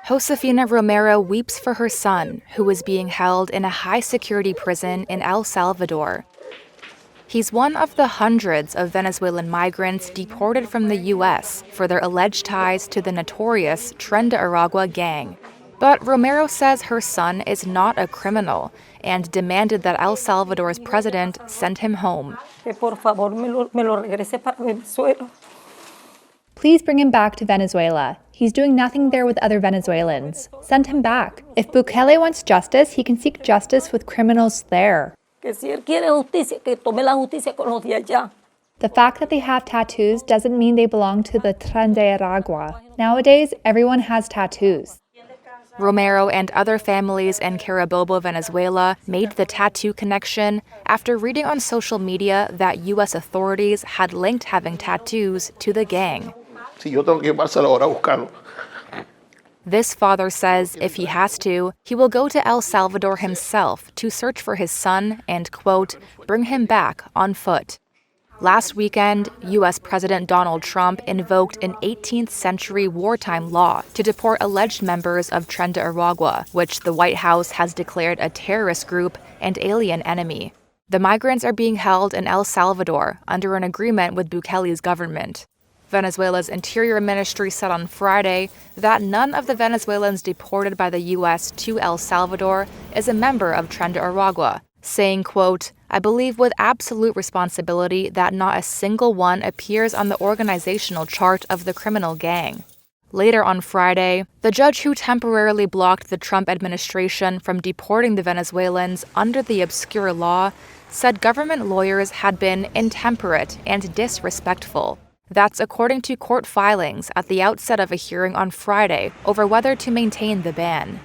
Josefina Romero weeps for her son, who is being held in a high-security prison in El Salvador. He's one of the hundreds of Venezuelan migrants deported from the U.S. for their alleged ties to the notorious Tren de Aragua gang. But Romero says her son is not a criminal and demanded that El Salvador's president send him home. Please bring him back to Venezuela. He's doing nothing there with other Venezuelans. Send him back. If Bukele wants justice, he can seek justice with criminals there. The fact that they have tattoos doesn't mean they belong to the Tren de Aragua. Nowadays, everyone has tattoos. Romero and other families in Carabobo, Venezuela, made the tattoo connection after reading on social media that U.S. authorities had linked having tattoos to the gang. This father says if he has to, he will go to El Salvador himself to search for his son and, quote, bring him back on foot. Last weekend, U.S. President Donald Trump invoked an 18th century wartime law to deport alleged members of Tren de Aragua, which the White House has declared a terrorist group and alien enemy. The migrants are being held in El Salvador under an agreement with Bukele's government. Venezuela's Interior Ministry said on Friday that none of the Venezuelans deported by the U.S. to El Salvador is a member of Tren de Aragua, saying, quote, I believe with absolute responsibility that not a single one appears on the organizational chart of the criminal gang. Later on Friday, the judge who temporarily blocked the Trump administration from deporting the Venezuelans under the obscure law said government lawyers had been intemperate and disrespectful. That's according to court filings at the outset of a hearing on Friday over whether to maintain the ban.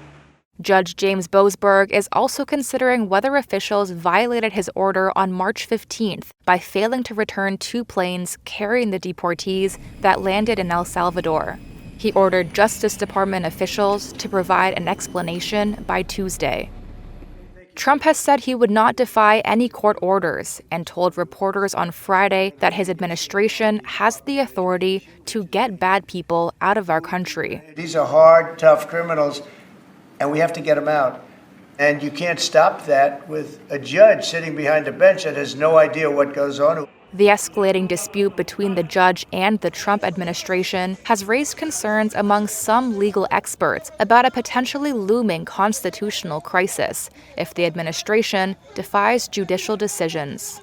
Judge James Boasberg is also considering whether officials violated his order on March 15th by failing to return 2 planes carrying the deportees that landed in El Salvador. He ordered Justice Department officials to provide an explanation by Tuesday. Trump has said he would not defy any court orders and told reporters on Friday that his administration has the authority to get bad people out of our country. These are hard, tough criminals, and we have to get them out. And you can't stop that with a judge sitting behind a bench that has no idea what goes on. The escalating dispute between the judge and the Trump administration has raised concerns among some legal experts about a potentially looming constitutional crisis if the administration defies judicial decisions.